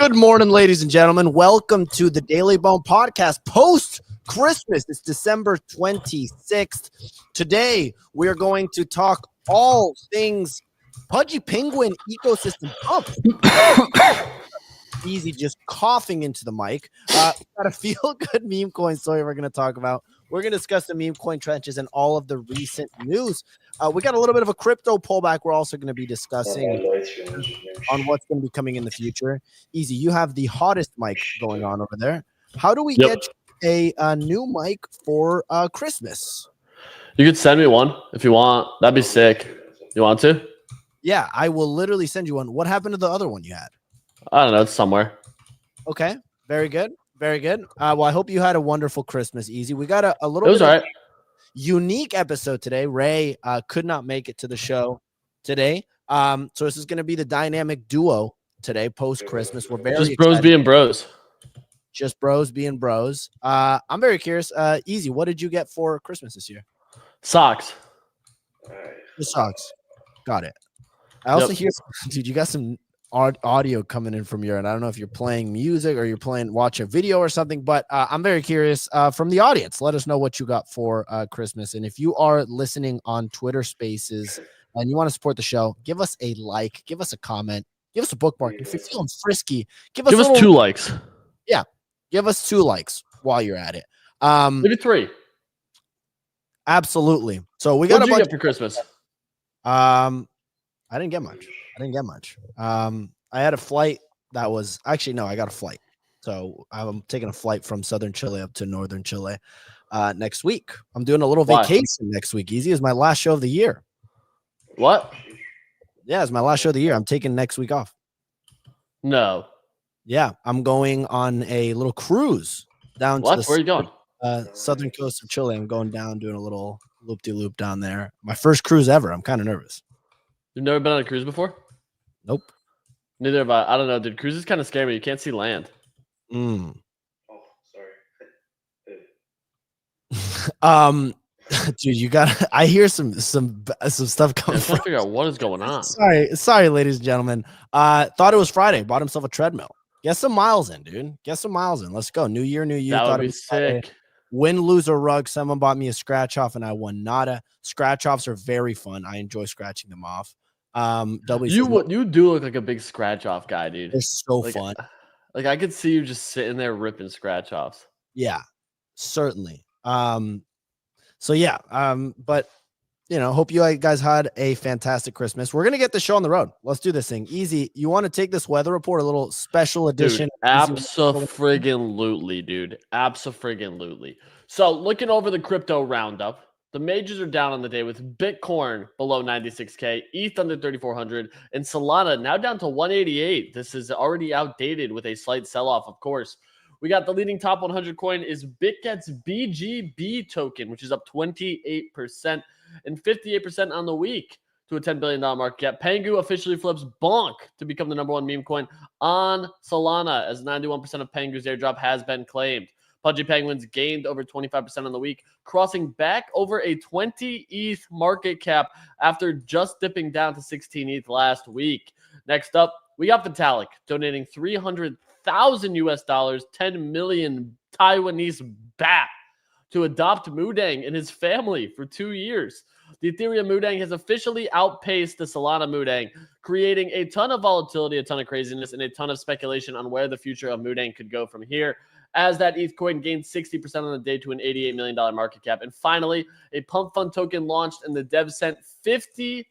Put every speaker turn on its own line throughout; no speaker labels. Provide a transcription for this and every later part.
Good morning, ladies and gentlemen. Welcome to the Daily Bone Podcast post-Christmas. It's December 26th. Today, we're going to talk all things Pudgy Penguin ecosystem pump. Easy, just coughing into the mic. Got a feel-good meme coin story we're going to talk about. We're going to discuss the meme coin trenches and all of the recent news. We got a little bit of a crypto pullback. We're also going to be discussing on what's going to be coming in the future. Easy, you have the hottest mic going on over there. How do we get a new mic for Christmas?
You could send me one if you want. That'd be sick. You want to?
Yeah, I will literally send you one. What happened to the other one you had?
I don't know. It's somewhere.
Okay, very good. Very good. Well, I hope you had a wonderful Christmas, Easy. We got a little
bit of a
unique episode today. Ray could not make it to the show today. So this is going to be the dynamic duo today, post-Christmas. We're very
just bros being bros.
Just bros being bros. I'm very curious. Easy, what did you get for Christmas this year?
Socks.
The socks. Got it. I also hear, dude, you got some audio coming in from your end. I don't know if you're playing music or you're watch a video or something, but I'm very curious from the audience. Let us know what you got for Christmas. And if you are listening on Twitter Spaces and you want to support the show, give us a like, give us a comment, give us a bookmark. If you're feeling frisky, give us
2 likes.
Yeah, give us 2 likes while you're at it.
Maybe 3.
Absolutely. So we got
a bunch for Christmas.
I didn't get much. I had a flight that was actually, no, I got a flight. So I'm taking a flight from Southern Chile up to Northern Chile next week. I'm doing a little vacation next week. Easy is my last show of the year.
What?
Yeah, it's my last show of the year. I'm taking next week off.
No.
Yeah, I'm going on a little cruise down to the
Where are you going?
Southern coast of Chile. I'm going down, doing a little loop-de-loop down there. My first cruise ever. I'm kind of nervous.
You've never been on a cruise before?
Nope.
Neither have I. I don't know, dude. Cruises kind of scare me. You can't see land.
Oh, sorry. Dude, you got. I hear some stuff coming.
I'm trying to figure out what is going on.
Sorry, ladies and gentlemen. Thought it was Friday. Bought himself a treadmill. Get some miles in, dude. Get some miles in. Let's go. New year, new you.
That
thought
would be sick.
Win, lose, or rug. Someone bought me a scratch off, and I won nada. Scratch offs are very fun. I enjoy scratching them off.
You do look like a big scratch off guy, dude.
They're so fun.
Like I could see you just sitting there ripping scratch offs.
Yeah, certainly. So yeah, but you know, hope you guys had a fantastic Christmas. We're gonna get the show on the road. Let's do this thing. Easy. You want to take this weather report, a little special edition?
Abso-friggin-lutely, dude. Abso-friggin-lutely. So looking over the crypto roundup. The majors are down on the day with Bitcoin below 96K, ETH under 3,400, and Solana now down to 188. This is already outdated with a slight sell-off, of course. We got the leading top 100 coin is BitGet's BGB token, which is up 28% and 58% on the week to a $10 billion market cap. Pengu officially flips bonk to become the #1 meme coin on Solana as 91% of Pengu's airdrop has been claimed. Pudgy Penguins gained over 25% on the week, crossing back over a 20 ETH market cap after just dipping down to 16 ETH last week. Next up, we got Vitalik donating $300,000 US, 10 million Taiwanese baht to adopt Mudang and his family for 2 years. The Ethereum Mudang has officially outpaced the Solana Mudang, creating a ton of volatility, a ton of craziness, and a ton of speculation on where the future of Mudang could go from here, as that ETH coin gained 60% on the day to an $88 million market cap. And finally, a pump fund token launched, and the dev sent 50%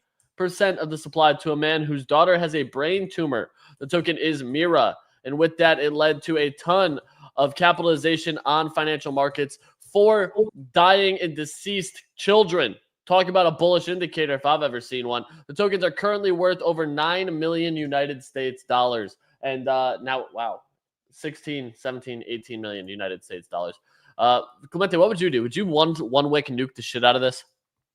of the supply to a man whose daughter has a brain tumor. The token is MIRA. And with that, it led to a ton of capitalization on financial markets for dying and deceased children. Talk about a bullish indicator if I've ever seen one. The tokens are currently worth over 9 million United States dollars. And now, wow, 16, 17, 18 million United States dollars. Clemente, what would you do? Would you one wick nuke the shit out of this?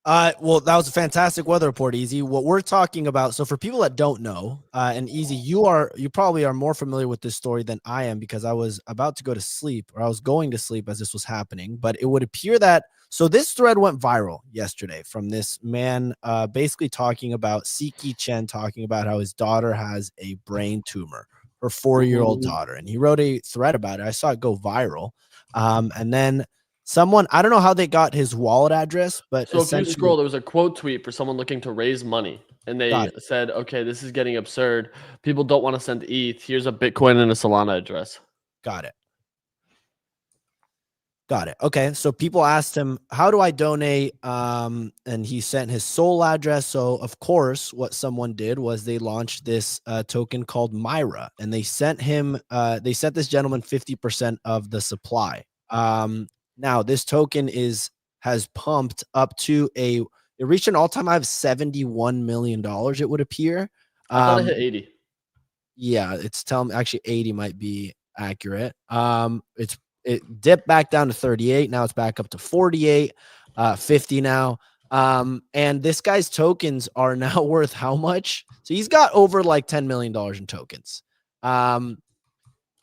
Well, that was a fantastic weather report, Easy. What we're talking about, so for people that don't know, and Easy, you probably are more familiar with this story than I am, because I was about to go to sleep, or I was going to sleep as this was happening. But it would appear that, so this thread went viral yesterday from this man basically talking about Siki Chen, talking about how his daughter has a brain tumor. her 4-year-old daughter, and he wrote a thread about it. I saw it go viral. And then someone, I don't know how they got his wallet address, but
So if you scroll, there was a quote tweet for someone looking to raise money, and they said, "Okay, this is getting absurd. People don't want to send ETH. Here's a Bitcoin and a Solana address."
Got it. Okay, so people asked him, "How do I donate?" And he sent his Sol address. So of course, what someone did was they launched this token called MIRA, and they sent him. They sent this gentleman 50% of the supply. Now this token has pumped up to it reached an all-time high of $71 million. It would appear.
I thought it hit 80.
Yeah, it's telling me actually 80 might be accurate. It dipped back down to 38. Now it's back up to 48, 50 now. And this guy's tokens are now worth how much? So he's got over like $10 million in tokens. And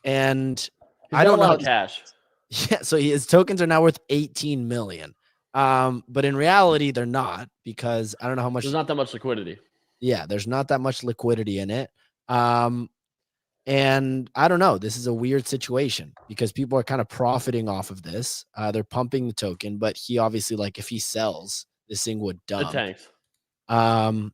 I don't know cash.
Yeah, so his tokens are now worth 18 million. But in reality, they're not, because I don't know how much.
There's not that much liquidity.
Yeah, there's not that much liquidity in it. And I don't know. This is a weird situation because people are kind of profiting off of this. They're pumping the token, but he obviously, like, if he sells, this thing would dump.
It tanks.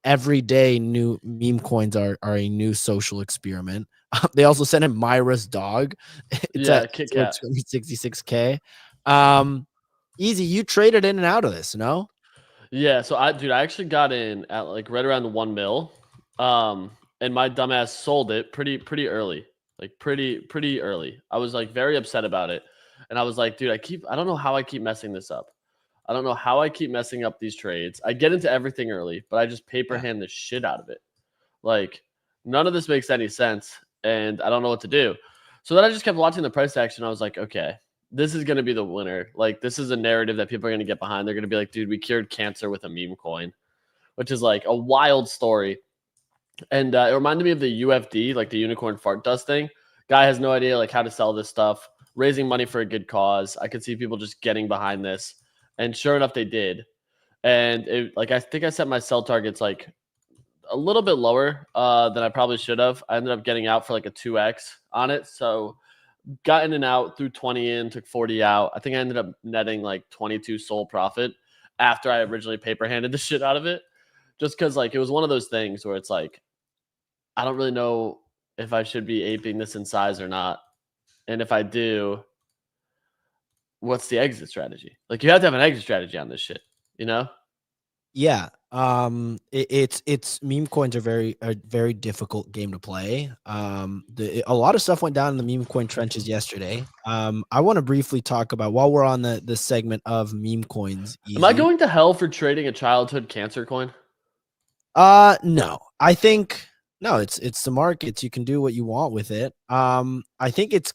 Every day, new meme coins are a new social experiment. They also sent him Myra's dog. It's at
Kit Kat.
66K. Easy, you traded in and out of this, no?
Yeah, so I actually got in at like right around the 1 mil. And my dumbass sold it pretty early. Like pretty early. I was like very upset about it. And I was like, dude, I don't know how I keep messing this up. I don't know how I keep messing up these trades. I get into everything early, but I just paper hand the shit out of it. Like, none of this makes any sense, and I don't know what to do. So then I just kept watching the price action. I was like, okay, this is going to be the winner. Like, this is a narrative that people are going to get behind. They're going to be like, dude, we cured cancer with a meme coin, which is like a wild story. And it reminded me of the UFD, like the unicorn fart dust thing. Guy has no idea like how to sell this stuff, raising money for a good cause. I could see people just getting behind this. And sure enough, they did. And it, like, I think I set my sell targets like a little bit lower than I probably should have. I ended up getting out for like a 2x on it. So got in and out, threw 20 in, took 40 out. I think I ended up netting like 22 Sol profit after I originally paper handed the shit out of it. Just because like it was one of those things where it's like, I don't really know if I should be aping this in size or not. And if I do, what's the exit strategy? Like, you have to have an exit strategy on this shit, you know?
Yeah. It's meme coins are a very difficult game to play. A lot of stuff went down in the meme coin trenches yesterday. I want to briefly talk about, while we're on the segment of meme coins.
Am I going to hell for trading a childhood cancer coin?
No. I think no, it's the markets. You can do what you want with it. I think it's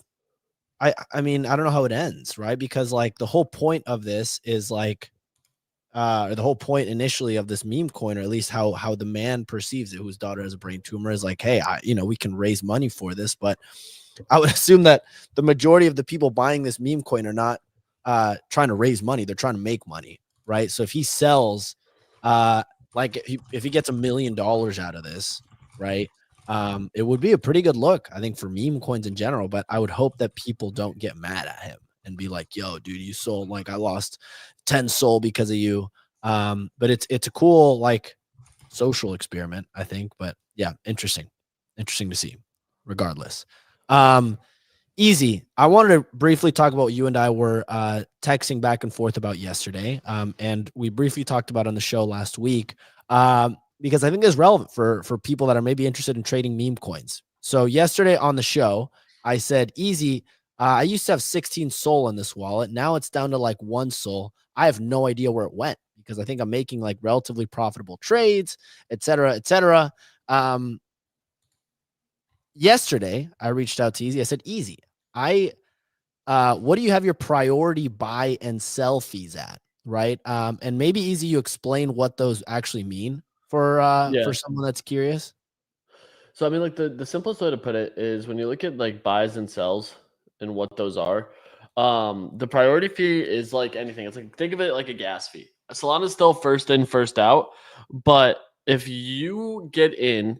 I mean, I don't know how it ends, right? Because like the whole point of this is like the whole point initially of this meme coin, or at least how the man perceives it, whose daughter has a brain tumor, is like, hey, we can raise money for this. But I would assume that the majority of the people buying this meme coin are not trying to raise money. They're trying to make money, right? So if he sells, like if he gets $1 million out of this, right, it would be a pretty good look, I think, for meme coins in general. But I would hope that people don't get mad at him and be like, yo, dude, you sold, like, I lost 10 Sol because of you. But it's a cool, like, social experiment, I think. But yeah, interesting to see regardless. Easy, I wanted to briefly talk about what you and I were texting back and forth about yesterday. And we briefly talked about on the show last week, because I think it's relevant for people that are maybe interested in trading meme coins. So yesterday on the show, I said, Easy, I used to have 16 Sol in this wallet. Now it's down to like 1 Sol. I have no idea where it went, because I think I'm making like relatively profitable trades, et cetera, et cetera. Yesterday, I reached out to Easy. I said, Easy, what do you have your priority buy and sell fees at? Right. And maybe Easy, you explain what those actually mean for someone that's curious.
So I mean, like, the simplest way to put it is, when you look at like buys and sells and what those are, the priority fee is like anything. It's like, think of it like a gas fee. Solana is still first in, first out, but if you get in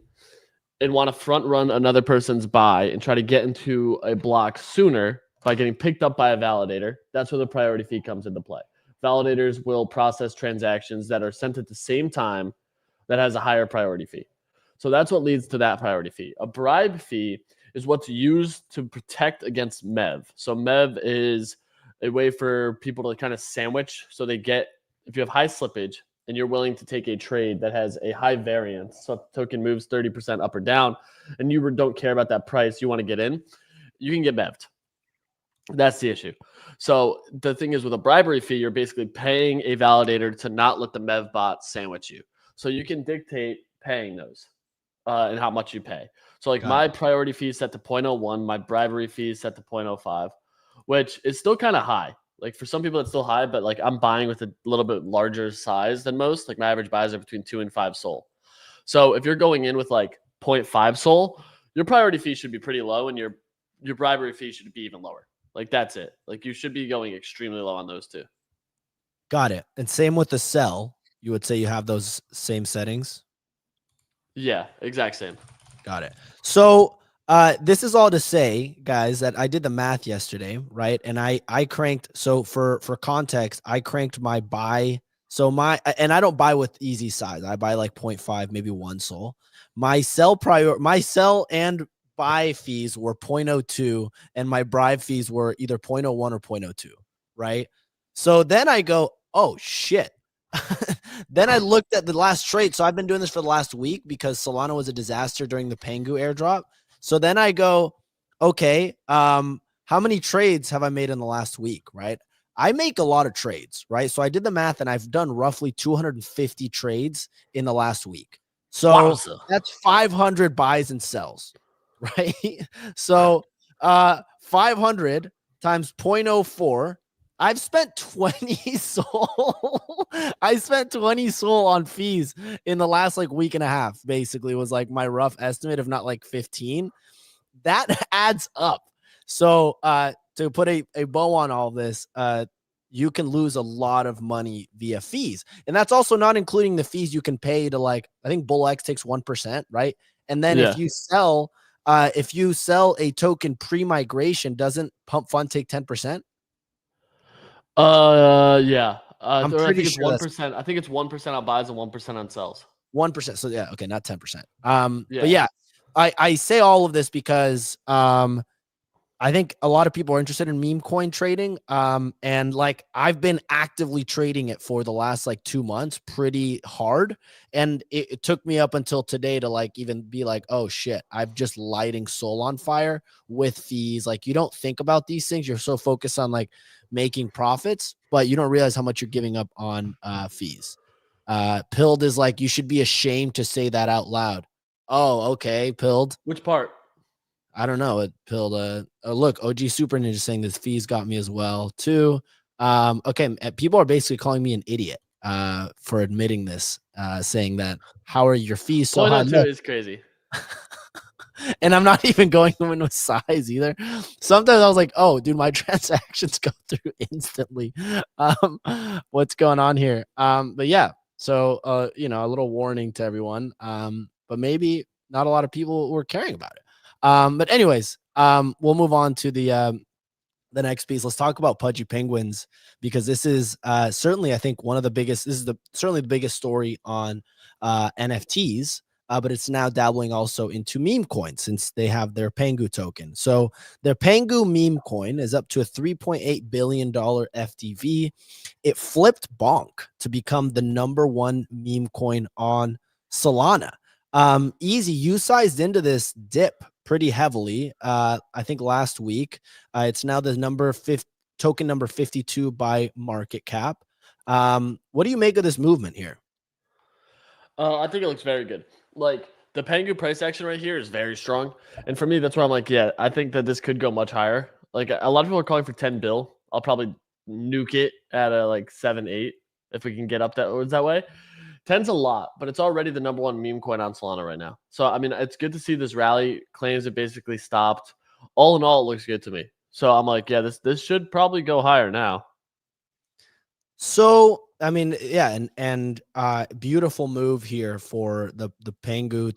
and want to front run another person's buy and try to get into a block sooner by getting picked up by a validator, that's where the priority fee comes into play. Validators will process transactions that are sent at the same time that has a higher priority fee. So that's what leads to that priority fee. A bribe fee is what's used to protect against MEV. So MEV is a way for people to kind of sandwich. So they get, if you have high slippage and you're willing to take a trade that has a high variance, so token moves 30% up or down, and you don't care about that price, you want to get in, you can get MEV'd. That's the issue. So the thing is, with a bribery fee, you're basically paying a validator to not let the MEV bot sandwich you. So you can dictate paying those and how much you pay. So like my priority fee is set to 0.01, my bribery fee is set to 0.05, which is still kind of high. Like for some people, it's still high, but like I'm buying with a little bit larger size than most. Like my average buys are between 2 and 5 SOL. So if you're going in with like 0.5 SOL, your priority fee should be pretty low, and your bribery fee should be even lower. Like that's it. Like you should be going extremely low on those two.
Got it. And same with the sell. You would say you have those same settings?
Yeah, exact same.
Got it. So this is all to say, guys, that I did the math yesterday, right? And I cranked. So for context, I cranked my buy. So and I don't buy with easy size. I buy like 0.5, maybe 1 SOL. My sell and buy fees were 0.02, and my bribe fees were either 0.01 or 0.02, right? So then I go, oh shit. Then I looked at the last trade. So I've been doing this for the last week because Solana was a disaster during the Pengu airdrop. So then I go, okay, how many trades have I made in the last week, right? I make a lot of trades, right? So I did the math and I've done roughly 250 trades in the last week. So that's 500 buys and sells, right? So 500 times 0.04. I've spent 20 SOL. I spent 20 SOL on fees in the last like week and a half, basically, was like my rough estimate, if not like 15. That adds up. So to put a bow on all this, you can lose a lot of money via fees. And that's also not including the fees you can pay to, like, I think BullX takes 1%, right? And then if you sell a token pre-migration, doesn't Pump Fund take 10%?
Yeah.
I'm
I
pretty
think it's
sure
1%. I think it's 1% on buys and 1% on sells.
1%. So yeah, okay, not 10%.
Yeah.
But yeah, I say all of this because I think a lot of people are interested in meme coin trading. And like I've been actively trading it for the last like 2 months, pretty hard. And it took me up until today to like even be like, oh shit, I'm just lighting Sol on fire with fees. Like you don't think about these things. You're so focused on like making profits, but you don't realize how much you're giving up on fees. Pilled is like, you should be ashamed to say that out loud. Oh, okay, Pilled.
Which part?
I don't know. It Pilled. Look, OG Super Ninja saying this fees got me as well too. Okay, people are basically calling me an idiot for admitting this, saying that how are your fees so high?
No, is crazy.
And I'm not even going in with size either. Sometimes I was like, oh, dude, my transactions go through instantly. What's going on here? But yeah, so a little warning to everyone. But maybe not a lot of people were caring about it. But anyways, we'll move on to the next piece. Let's talk about Pudgy Penguins, because this is certainly, I think, one of the biggest. This is certainly the biggest story on NFTs. But it's now dabbling also into meme coins since they have their Pengu token. So their Pengu meme coin is up to a $3.8 billion FTV. It flipped bonk to become the #1 meme coin on Solana. Easy, you sized into this dip pretty heavily. I think last week. It's now the token number 52 by market cap. What do you make of this movement here?
I think it looks very good. Like the Pengu price action right here is very strong. And for me, that's where I'm like, yeah, I think that this could go much higher. Like a lot of people are calling for 10 bill. I'll probably nuke it at a like 7, 8 if we can get up that way. 10's a lot, but it's already the #1 meme coin on Solana right now. So I mean, it's good to see this rally. Claims it basically stopped. All in all, it looks good to me. So I'm like, yeah, this should probably go higher now.
So I mean, yeah, and beautiful move here for the Pengu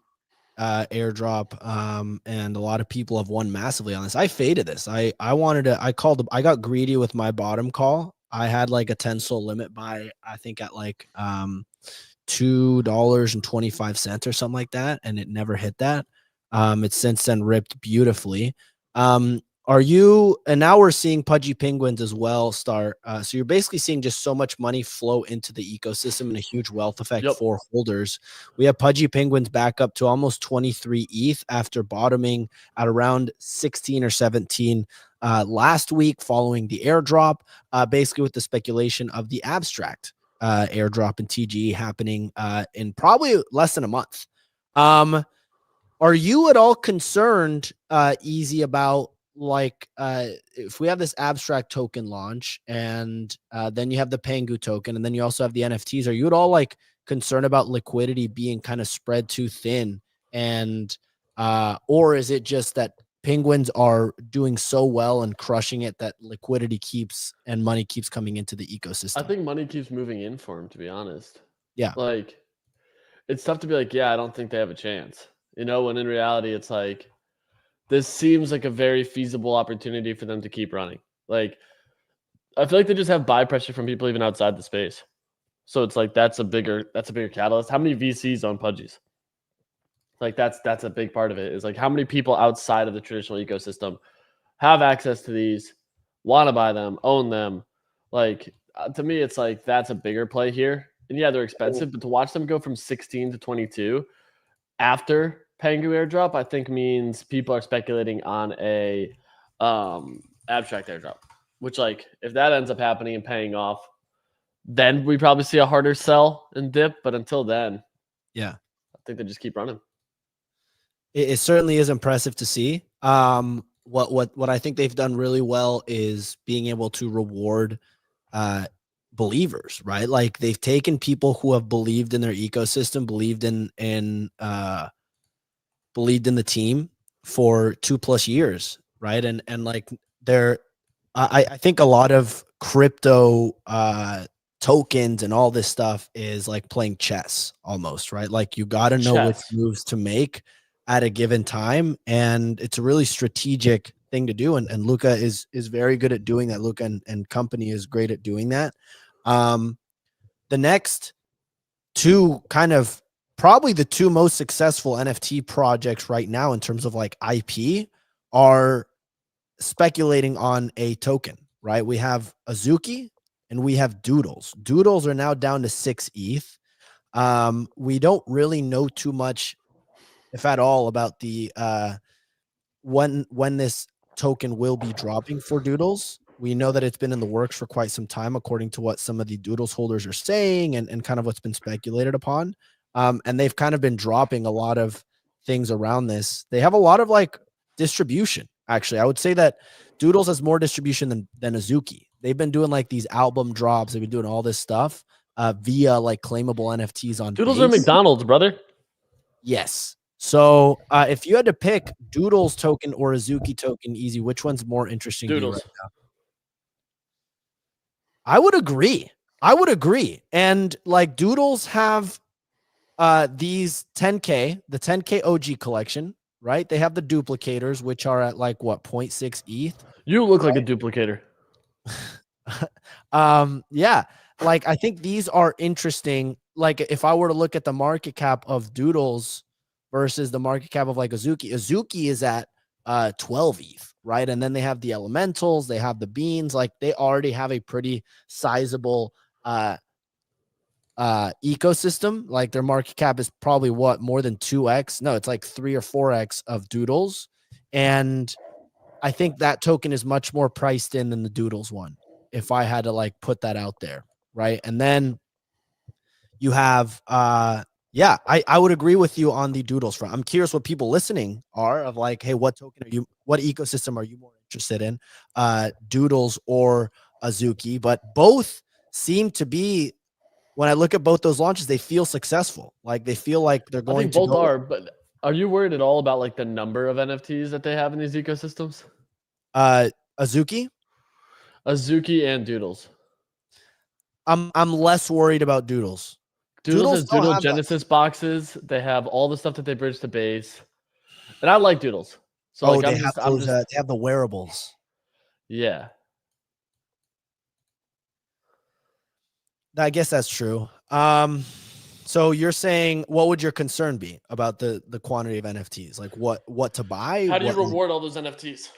airdrop, and a lot of people have won massively on this. I faded this. I got greedy with my bottom call. I had like a 10 soul limit buy, I think at like $2.25 or something like that, and it never hit that. It's since then ripped beautifully. Are you, and now we're seeing Pudgy penguins as well start. So you're basically seeing just so much money flow into the ecosystem and a huge wealth effect for holders. We have Pudgy penguins back up to almost 23 ETH after bottoming at around 16 or 17 last week following the airdrop, basically with the speculation of the abstract airdrop and TGE happening in probably less than a month. Are you at all concerned, Easy, about like if we have this abstract token launch and then you have the Pengu token and then you also have the NFTs, are you at all like concerned about liquidity being kind of spread too thin? And or is it just that penguins are doing so well and crushing it that liquidity keeps and money keeps coming into the ecosystem?
I think money keeps moving in for him, to be honest.
Yeah.
Like, it's tough to be like, yeah, I don't think they have a chance. You know, when in reality, it's like, this seems like a very feasible opportunity for them to keep running. Like, I feel like they just have buy pressure from people even outside the space. So it's like that's a bigger catalyst. How many VCs own Pudgies? Like that's a big part of it. Is like how many people outside of the traditional ecosystem have access to these, want to buy them, own them. Like to me, it's like that's a bigger play here. And yeah, they're expensive, but to watch them go from 16 to 22 after Pangu airdrop, I think means people are speculating on a abstract airdrop, which like if that ends up happening and paying off, then we probably see a harder sell and dip. But until then,
yeah,
I think they just keep running.
It certainly is impressive to see. What I think they've done really well is being able to reward believers, right? Like they've taken people who have believed in their ecosystem, believed in the team for 2+ years, right? And like I think a lot of crypto tokens and all this stuff is like playing chess almost, right? Like you got to know which moves to make at a given time, and it's a really strategic thing to do, and Luca is very good at doing that. Luca and company is great at doing that. The next two kind of probably the two most successful NFT projects right now in terms of like IP are speculating on a token, right? We have Azuki and we have Doodles. Doodles are now down to 6 ETH. We don't really know too much, if at all, about the when this token will be dropping for Doodles. We know that it's been in the works for quite some time, according to what some of the Doodles holders are saying and kind of what's been speculated upon. And they've kind of been dropping a lot of things around this. They have a lot of like distribution. Actually, I would say that Doodles has more distribution than Azuki. They've been doing like these album drops. They've been doing all this stuff via like claimable NFTs on
Doodles are McDonald's, brother.
Yes. So if you had to pick Doodles token or Azuki token, Easy, which one's more interesting to you right now? I would agree. And like Doodles have these 10K, the 10K OG collection, right? They have the duplicators, which are at like what, 0.6 ETH.
You look like a duplicator.
Yeah. Like I think these are interesting. Like if I were to look at the market cap of Doodles versus the market cap of like Azuki is at 12 ETH, right? And then they have the elementals, they have the beans, like they already have a pretty sizable ecosystem. Like their market cap is probably what, more than 2x? No, it's like 3 or 4x of Doodles. And I think that token is much more priced in than the Doodles one, if I had to like put that out there, right? And then you have yeah, I would agree with you on the Doodles front. I'm curious what people listening are of like, hey, what ecosystem are you more interested in? Doodles or Azuki? But both seem to be, when I look at both those launches, they feel successful. Like they feel like they're going to
both are, but are you worried at all about like the number of NFTs that they have in these ecosystems?
Azuki
and Doodles.
I'm less worried about Doodles.
Doodles has
don't
Doodle
have that.
Genesis boxes. They have all the stuff that they bridge to base, and I like Doodles. So
Oh,
like
they
I'm
have
just I'm
those.
just
They have the wearables.
yeah.
I guess that's true. So you're saying, what would your concern be about the quantity of NFTs? Like what to buy?
How do you
What
reward all those NFTs?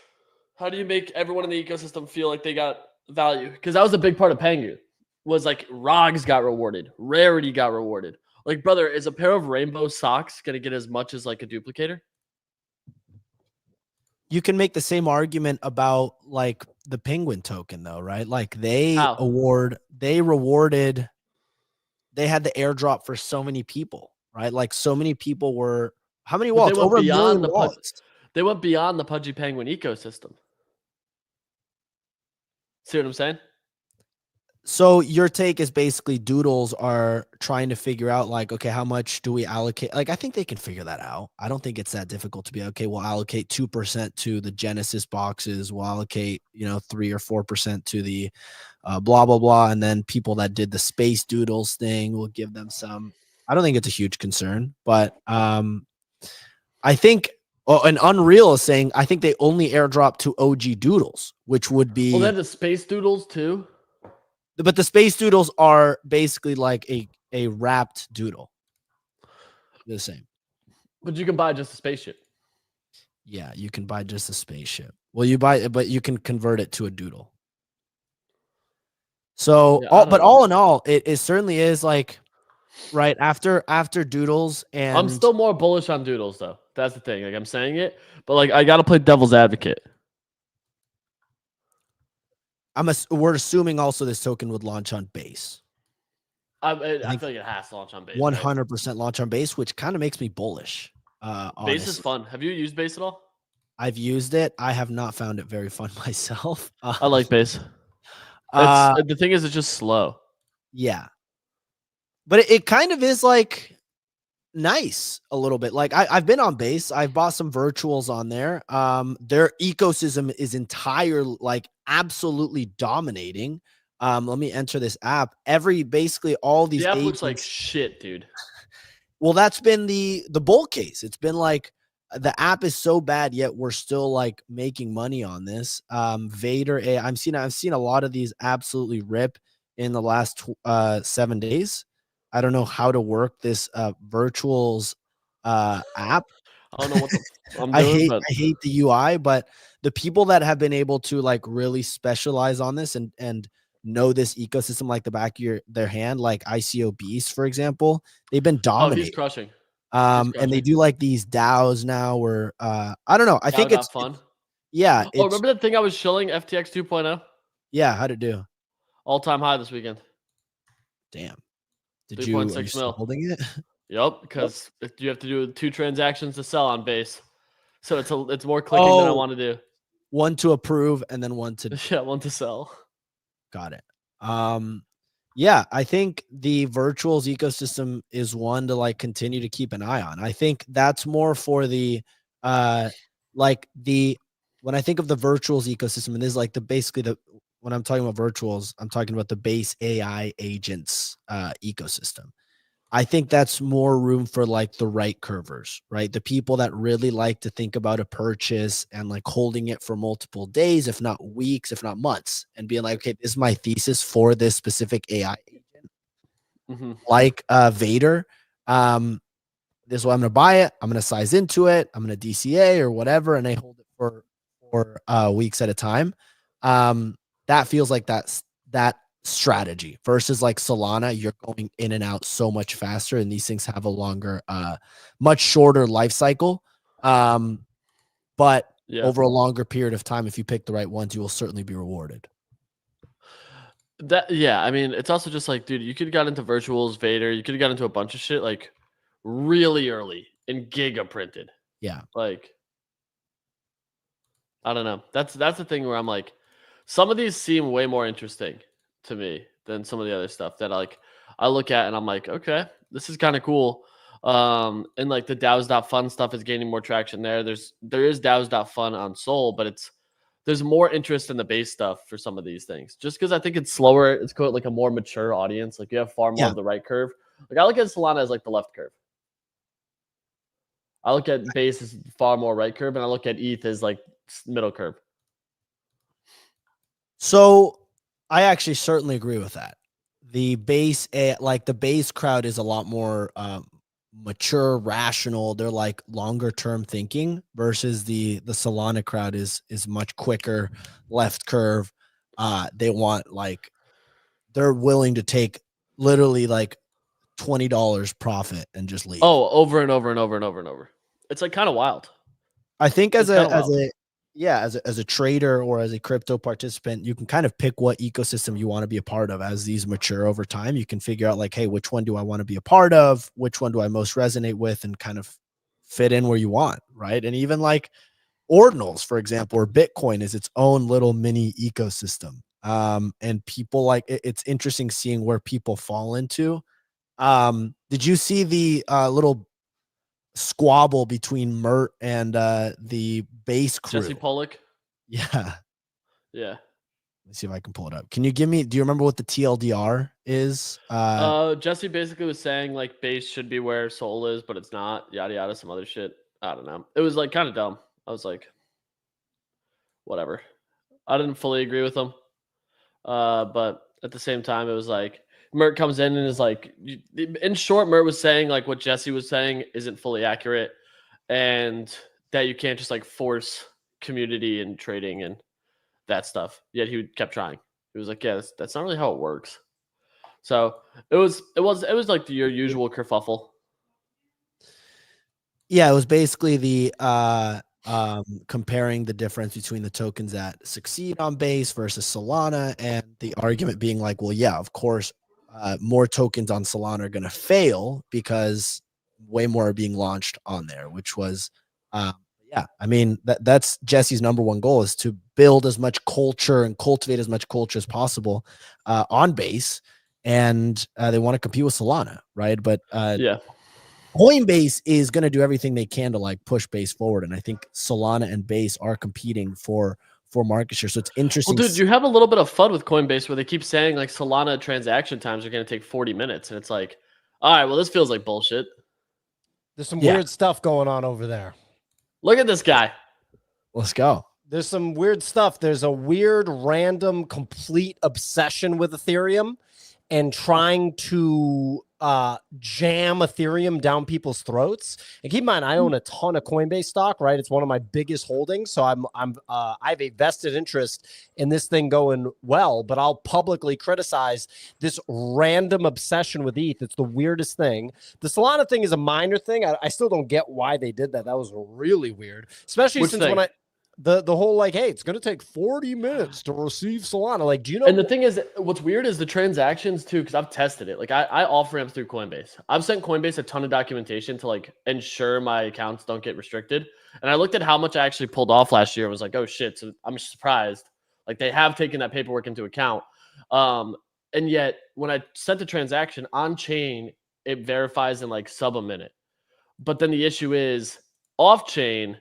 How do you make everyone in the ecosystem feel like they got value? Because that was a big part of Pengu. Was like Rogs got rewarded, Rarity got rewarded. Like, brother, is a pair of rainbow socks gonna get as much as like a duplicator?
you can make the same argument about like the penguin token though, right? Like they
How?
rewarded, they had the airdrop for so many people, right? Like so many people were, how many
But they
wallets?
went
Over a million
beyond the
wallets.
they went beyond the Pudgy Penguin ecosystem. See what I'm saying?
So your take is basically Doodles are trying to figure out like, okay, how much do we allocate? Like, I think they can figure that out. I don't think it's that difficult to be okay. We'll allocate 2% to the Genesis boxes. We'll allocate, 3 or 4% to the blah blah blah, and then people that did the space Doodles thing, will give them some. I don't think it's a huge concern, but I think. Oh, and Unreal is saying I think they only airdrop to OG Doodles, which would
Well, they
be.
had the space doodles too.
But the space doodles are basically like a wrapped doodle. They're the same.
But you can buy just a spaceship.
Yeah, you can buy just a spaceship. Well, you buy it, but you can convert it to a doodle. So,
Yeah, I don't know.
all in all, it certainly is like right after doodles,
I'm
and
still more bullish on doodles though. That's the thing. Like I'm saying it, but like I gotta play devil's advocate.
we're assuming also this token would launch on base.
I
I
feel like it has to launch on base.
100% launch on base, which kind of makes me bullish.
Base is
Honestly,
fun. Have you used base at all?
I've used it. I have not found it very fun myself.
I like base.
Uh,
The thing is, it's just slow.
yeah, but it kind of is like nice a little bit. Like I've been on base. I've bought some virtuals on there. Their ecosystem is entire, like absolutely dominating. Let me enter this app. Basically all these
The app looks like
agents.
shit, dude.
Well, that's been the bull case. It's been like the app is so bad, yet we're still like making money on this. Vader A. I've seen a lot of these absolutely rip in the last 7 days. I don't know how to work this virtuals app.
I don't know what I'm doing, but
I hate the UI, but the people that have been able to like really specialize on this and know this ecosystem like the back of their hand, like ICO Beast, for example, they've been
oh, he's
dominating.
crushing.
And they do like these DAOs now where I don't know. I think it's
fun.
Yeah,
Oh,
it's
remember that thing I was shilling FTX 2.0?
yeah, how'd it do?
All-time high this weekend.
Damn. Are
3.6
you still
mil.
holding it?
Yep, because you have to do 2 transactions to sell on base. So it's more clicking than I want to do.
One to approve and then one to
Yeah, one to sell.
got it. Yeah, I think the virtuals ecosystem is one to like continue to keep an eye on. I think that's more for the like the when I think of the virtuals ecosystem, and this is like when I'm talking about virtuals, I'm talking about the base AI agents ecosystem. I think that's more room for like the right curvers, right? The people that really like to think about a purchase and like holding it for multiple days, if not weeks, if not months, and being like, okay, this is my thesis for this specific AI agent, like Vader. This is what I'm going to buy it. I'm going to size into it. I'm going to DCA or whatever, and they hold it for weeks at a time. That feels like that strategy versus like Solana, you're going in and out so much faster, and these things have a longer, much shorter life cycle. But over a longer period of time, if you pick the right ones, you will certainly be rewarded.
I mean, it's also just like, dude, you could have got into virtuals, Vader, you could have got into a bunch of shit like really early and giga printed.
Yeah.
Like, I don't know. That's the thing where I'm like, some of these seem way more interesting to me than some of the other stuff that I look at and I'm like, okay, this is kind of cool. And like the DAOs.fun stuff is gaining more traction there. There is DAOs.fun on Sol, but there's more interest in the base stuff for some of these things. Just because I think it's slower, it's like a more mature audience. Like you have far more of the right curve. Like I look at Solana as like the left curve. I look at base as far more right curve, and I look at ETH as like middle curve.
So I actually certainly agree with that. The base, like the base crowd is a lot more mature, rational. They're like longer term thinking versus the Solana crowd is much quicker, left curve. They want like they're willing to take literally like $20 profit and just leave.
Oh, over and over and over and over and over. It's like kind of wild.
I think as
It's
a trader or as a crypto participant, you can kind of pick what ecosystem you want to be a part of. As these mature over time, you can figure out like, hey, which one do I want to be a part of? Which one do I most resonate with, and kind of fit in where you want, right? And even like ordinals, for example, or Bitcoin is its own little mini ecosystem. And people like it's interesting seeing where people fall into. Did you see the little squabble between Mert and the base crew?
Jesse Pollock.
Yeah.
Yeah.
Let's see if I can pull it up. Can you give me, do you remember what the TLDR is?
Jesse basically was saying like base should be where Sol is, but it's not, yada yada, some other shit. I don't know. It was like kind of dumb. I was like, whatever. I didn't fully agree with him. But at the same time, it was like Mert comes in and is like, in short, Mert was saying like what Jesse was saying isn't fully accurate, and that you can't just like force community and trading and that stuff. Yet he kept trying. He was like, yeah, that's not really how it works. So it was like your usual kerfuffle.
Yeah, it was basically the comparing the difference between the tokens that succeed on base versus Solana, and the argument being like, well, yeah, of course, more tokens on Solana are going to fail because way more are being launched on there, which was, yeah, I mean, that's Jesse's number one goal, is to build as much culture and cultivate as much culture as possible on base. And they want to compete with Solana, right? But
yeah,
Coinbase is going to do everything they can to like push base forward, and I think Solana and base are competing for market share. So it's interesting.
Well, dude, you have a little bit of fun with Coinbase where they keep saying like Solana transaction times are going to take 40 minutes, and it's like, all right, well, this feels like bullshit.
There's some weird stuff going on over there.
Look at this guy.
Let's go.
There's some weird stuff. There's a weird, random, complete obsession with Ethereum and trying to jam Ethereum down people's throats. And keep in mind, I own a ton of Coinbase stock, right? It's one of my biggest holdings. So I have a vested interest in this thing going well, but I'll publicly criticize this random obsession with ETH. It's the weirdest thing. The Solana thing is a minor thing. I still don't get why they did that. That was really weird, especially since when the whole like, hey, it's going to take 40 minutes to receive Solana. Like, do you know?
And the thing is, what's weird is the transactions too, because I've tested it. Like I off ramp through Coinbase. I've sent Coinbase a ton of documentation to like ensure my accounts don't get restricted. And I looked at how much I actually pulled off last year and was like, oh shit. So I'm surprised. Like they have taken that paperwork into account. And yet when I sent the transaction on chain, it verifies in like sub a minute. But then the issue is off chain,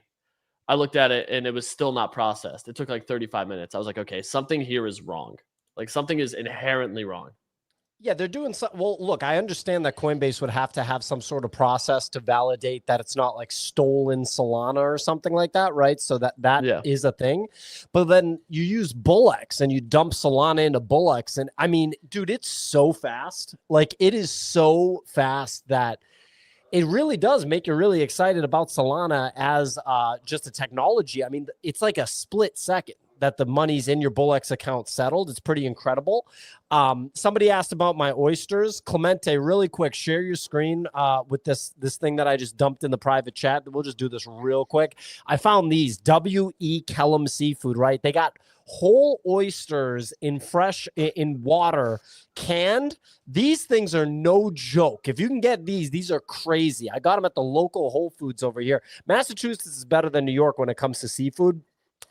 I looked at it and it was still not processed. It took like 35 minutes. I was like, okay, something here is wrong. Like something is inherently wrong.
Yeah, they're doing so. Well, look, I understand that Coinbase would have to have some sort of process to validate that it's not like stolen Solana or something like that, right? So that is a thing. But then you use Bullex and you dump Solana into Bullex. And I mean, dude, it's so fast. Like it is so fast that it really does make you really excited about Solana as just a technology. I mean, it's like a split second that the money's in your Bullex account settled. It's pretty incredible. Somebody asked about my oysters. Clemente, really quick, share your screen with this thing that I just dumped in the private chat. We'll just do this real quick. I found these W.E. Kellum Seafood, right? They got whole oysters in water, canned. These things are no joke. If you can get these are crazy. I got them at the local Whole Foods over here. Massachusetts is better than New York when it comes to seafood.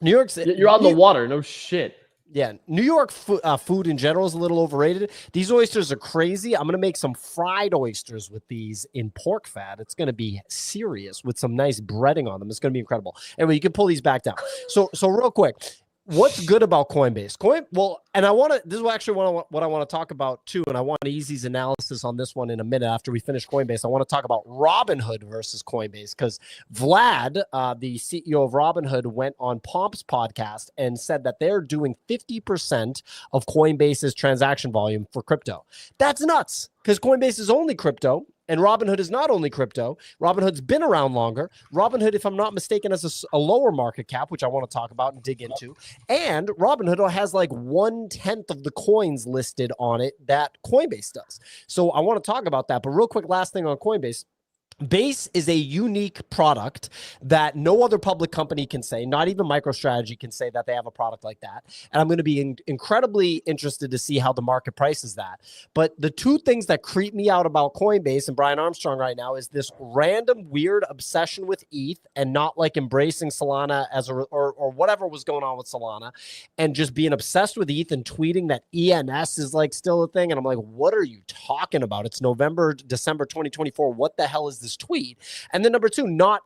New York's
you're on the water, no shit.
Yeah, New York food in general is a little overrated. These oysters are crazy. I'm going to make some fried oysters with these in pork fat. It's going to be serious with some nice breading on them. It's going to be incredible. Anyway, you can pull these back down. So real quick, what's good about Coinbase? And I want to. This is actually what I want to talk about too. And I want Easy's analysis on this one in a minute after we finish Coinbase. I want to talk about Robinhood versus Coinbase because Vlad, the CEO of Robinhood, went on Pomp's podcast and said that they're doing 50% of Coinbase's transaction volume for crypto. That's nuts because Coinbase is only crypto. And Robinhood is not only crypto. Robinhood's been around longer. Robinhood, if I'm not mistaken, has a lower market cap, which I want to talk about and dig into. And Robinhood has like 1/10 of the coins listed on it that Coinbase does. So I want to talk about that. But real quick, last thing on Coinbase. Base is a unique product that no other public company can say, not even MicroStrategy can say that they have a product like that. And I'm going to be incredibly interested to see how the market prices that. But the two things that creep me out about Coinbase and Brian Armstrong right now is this random weird obsession with ETH and not like embracing Solana or whatever was going on with Solana and just being obsessed with ETH and tweeting that ENS is like still a thing. And I'm like, what are you talking about? It's December 2024. What the hell is this tweet? And then number two, not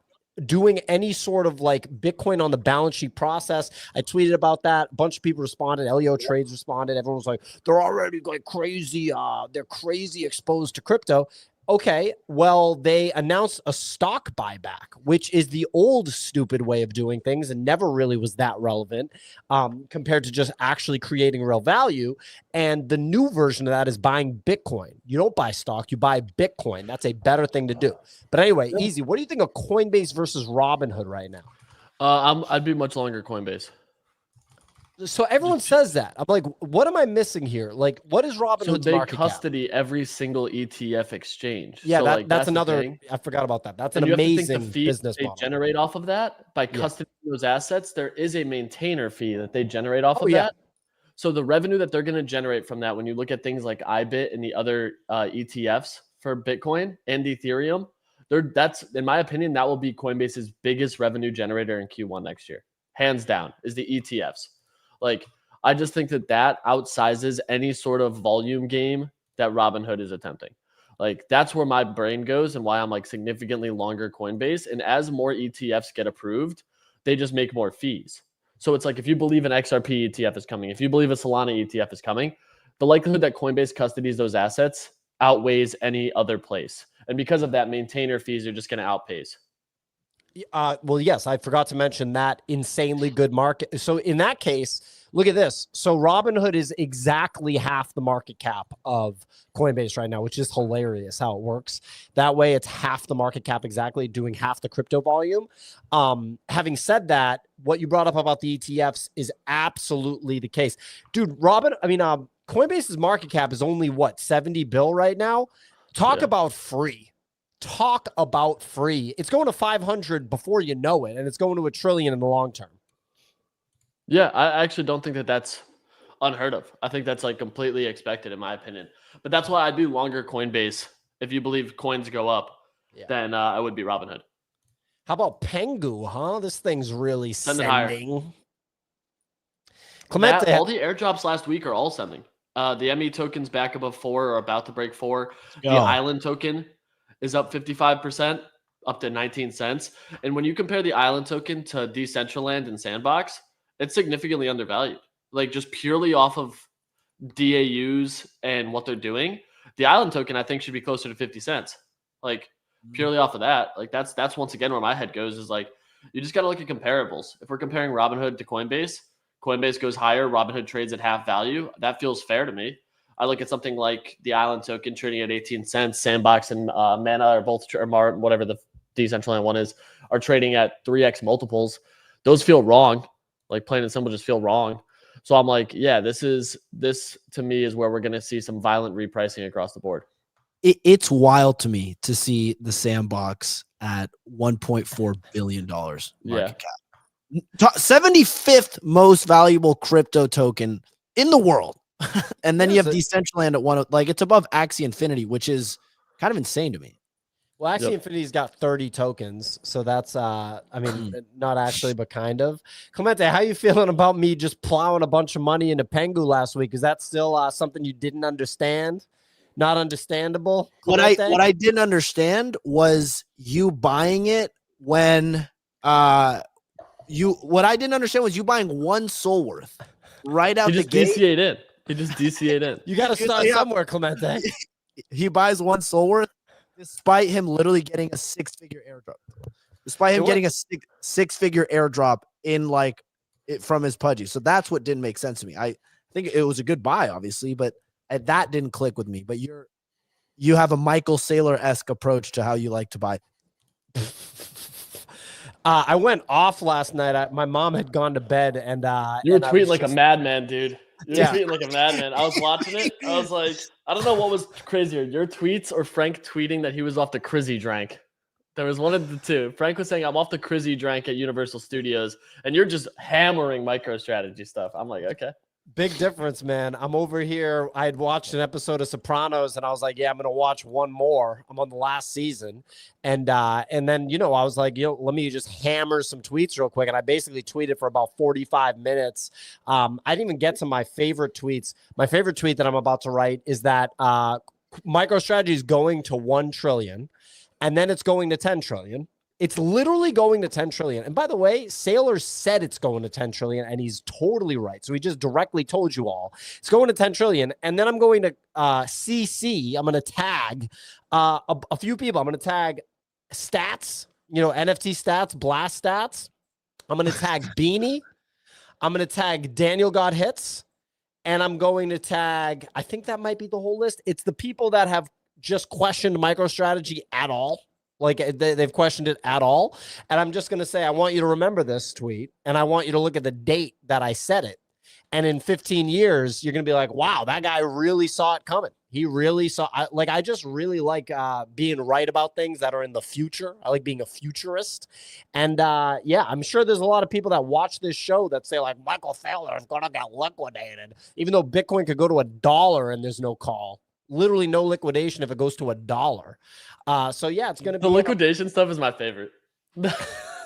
doing any sort of like Bitcoin on the balance sheet process. I tweeted about that. A bunch of people responded. LEO Trades responded. Everyone was like, they're already like crazy. They're crazy exposed to crypto. Okay, well, they announced a stock buyback, which is the old stupid way of doing things and never really was that relevant compared to just actually creating real value. And the new version of that is buying Bitcoin. You don't buy stock, you buy Bitcoin. That's a better thing to do. But anyway, Easy, what do you think of Coinbase versus Robinhood right now?
I'd be much longer Coinbase.
So everyone says that. I'm like, what am I missing here? Like, what is Robinhood's market cap?
So they custody every single ETF exchange.
Yeah,
so
that's another. I forgot about that. That's an amazing business model.
They generate off of that by custodying those assets. There is a maintainer fee that they generate off of that. So the revenue that they're going to generate from that, when you look at things like IBIT and the other ETFs for Bitcoin and Ethereum, that's, in my opinion, that will be Coinbase's biggest revenue generator in Q1 next year. Hands down is the ETFs. Like, I just think that outsizes any sort of volume game that Robinhood is attempting. Like, that's where my brain goes and why I'm like significantly longer Coinbase. And as more ETFs get approved, they just make more fees. So it's like, if you believe an XRP ETF is coming, if you believe a Solana ETF is coming, the likelihood that Coinbase custodies those assets outweighs any other place. And because of that, maintainer fees are just going to outpace.
Well, yes, I forgot to mention that insanely good market. So in that case, look at this. So Robinhood is exactly half the market cap of Coinbase right now, which is hilarious how it works. That way it's half the market cap exactly, doing half the crypto volume. Having said that, what you brought up about the ETFs is absolutely the case. Dude, Coinbase's market cap is only what, 70 bill right now? Talk about free. Talk about free. It's going to 500 before you know it, and it's going to $1 trillion in the long term.
Yeah, I actually don't think that that's unheard of. I think that's like completely expected in my opinion. But that's why I do longer Coinbase. If you believe coins go up, then I would be Robinhood.
How about Pengu, huh? This thing's really sending.
Clemente, all the airdrops last week are all sending. The ME token's back above 4 or about to break 4. The Island token is up 55%, up to 19 cents. And when you compare the Island token to Decentraland and Sandbox, it's significantly undervalued. Like, just purely off of DAUs and what they're doing, the Island token I think should be closer to 50 cents. Like, purely off of that. Like, that's once again where my head goes, is like, you just got to look at comparables. If we're comparing Robinhood to Coinbase, Coinbase goes higher, Robinhood trades at half value. That feels fair to me. I look at something like the Island token trading at 18 cents, Sandbox and Mana are both, or whatever the Decentraland one is, are trading at 3x multiples. Those feel wrong. Like, plain and simple, just feel wrong. So I'm like, yeah, this to me is where we're going to see some violent repricing across the board.
It's wild to me to see the Sandbox at $1.4 billion market cap. 75th most valuable crypto token in the world. And then you have Decentraland at one, like, it's above Axie Infinity, which is kind of insane to me.
Well, Axie Infinity's got 30 tokens, so that's I mean, not actually, but kind of. Clemente, how you feeling about me just plowing a bunch of money into Pengu last week? Is that still something you didn't understand? Not understandable? Clemente?
What I didn't understand was you buying it when What I didn't understand was you buying one soul worth right out the gate.
DCA'd in. He just DCA'd in.
You got to start somewhere, Clemente.
He buys one soul worth despite him literally getting a 6-figure airdrop. Despite him getting a six-figure airdrop in like from his Pudgy. So that's what didn't make sense to me. I think it was a good buy, obviously, but that didn't click with me. But you have a Michael Saylor-esque approach to how you like to buy.
I went off last night. My mom had gone to bed, and
you were tweeting like a madman, dude. You were tweeting like a madman. I was watching it. I was like, I don't know what was crazier, your tweets or Frank tweeting that he was off the Crizzy drank. There was one of the two. Frank was saying, I'm off the Crizzy drank at Universal Studios, and you're just hammering MicroStrategy stuff. I'm like, okay.
Big difference, man. I'm over here. I had watched an episode of Sopranos, and I was like, yeah, I'm going to watch one more. I'm on the last season. And then, I was like, let me just hammer some tweets real quick. And I basically tweeted for about 45 minutes. I didn't even get to my favorite tweets. My favorite tweet that I'm about to write is that MicroStrategy is going to 1 trillion, and then it's going to 10 trillion. It's literally going to 10 trillion. And by the way, Saylor said it's going to 10 trillion, and he's totally right. So he just directly told you all it's going to 10 trillion. And then I'm going to CC. I'm going to tag a few people. I'm going to tag Stats, NFT Stats, Blast Stats. I'm going to tag Beanie. I'm going to tag Daniel Got Hits. And I'm going to tag, I think that might be the whole list. It's the people that have just questioned MicroStrategy at all. Like they've questioned it at all. And I'm just going to say, I want you to remember this tweet, and I want you to look at the date that I said it. And in 15 years, you're going to be like, wow, that guy really saw it coming. He really saw, I just really like being right about things that are in the future. I like being a futurist. And yeah, I'm sure there's a lot of people that watch this show that say like, Michael Saylor is going to get liquidated, even though Bitcoin could go to $1 and there's no call. Literally no liquidation if it goes to $1. So yeah, it's gonna be
the liquidation stuff is my favorite.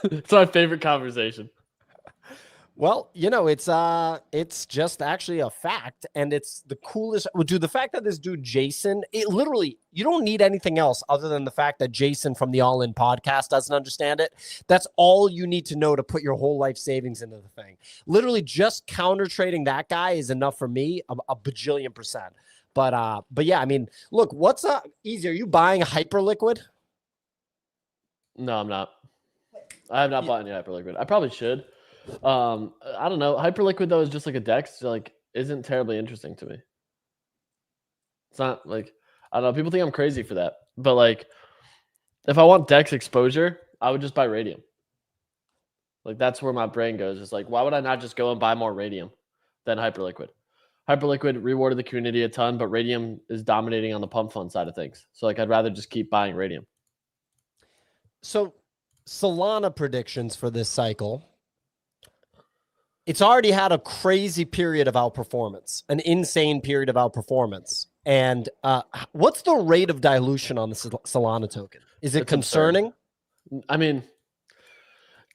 It's my favorite conversation.
Well, it's just actually a fact, and it's the coolest. Dude, the fact that this dude Jason, it literally, you don't need anything else other than the fact that Jason from the All In podcast doesn't understand it. That's all you need to know to put your whole life savings into the thing. Literally, just counter trading that guy is enough for me, a bajillion %. But yeah, I mean, look, what's easy? Are you buying HyperLiquid?
No, I'm not. I have not bought any HyperLiquid. I probably should. I don't know. HyperLiquid though is just like a DEX, so like isn't terribly interesting to me. It's not like, I don't know. People think I'm crazy for that, but like, if I want DEX exposure, I would just buy Radium. Like that's where my brain goes. It's like, why would I not just go and buy more Radium than HyperLiquid? HyperLiquid rewarded the community a ton, but Radium is dominating on the pump fund side of things. So like, I'd rather just keep buying Radium.
So Solana predictions for this cycle. It's already had a crazy period of outperformance, an insane period of outperformance. And what's the rate of dilution on the Solana token? Is it concerning?
Absurd. I mean,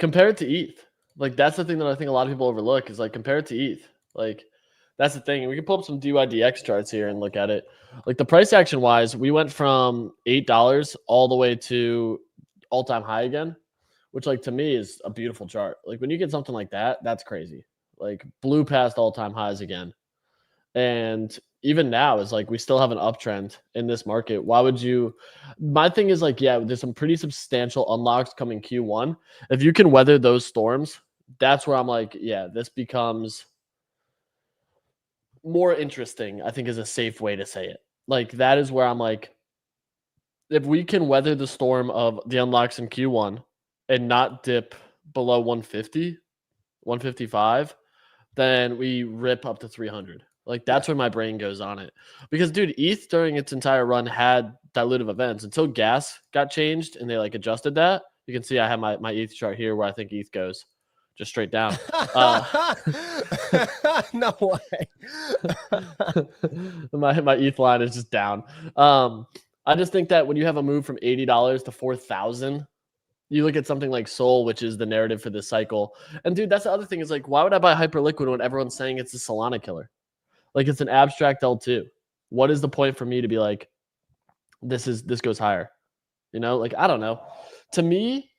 compared to ETH, like that's the thing that I think a lot of people overlook is like compared to ETH, like that's the thing. We can pull up some DYDX charts here and look at it. Like the price action wise, we went from $8 all the way to all-time high again, which like to me is a beautiful chart. Like when you get something like that, that's crazy. Like blew past all-time highs again. And even now is like we still have an uptrend in this market. Why would you? My thing is like, yeah, there's some pretty substantial unlocks coming Q1. If you can weather those storms, that's where I'm like, yeah, this becomes more interesting, I think is a safe way to say it. Like that is where I'm like, if we can weather the storm of the unlocks in Q1 and not dip below 150, 155, then we rip up to 300. Like that's where my brain goes on it. Because dude, ETH during its entire run had dilutive events until gas got changed and they like adjusted that. You can see I have my ETH chart here where I think ETH goes. Just straight down.
No way.
my ETH line is just down. I just think that when you have a move from $80 to 4,000, you look at something like Sol, which is the narrative for this cycle. And dude, that's the other thing is like, why would I buy HyperLiquid when everyone's saying it's a Solana killer? Like it's an abstract L2. What is the point for me to be like, this goes higher? You know, like, I don't know. To me,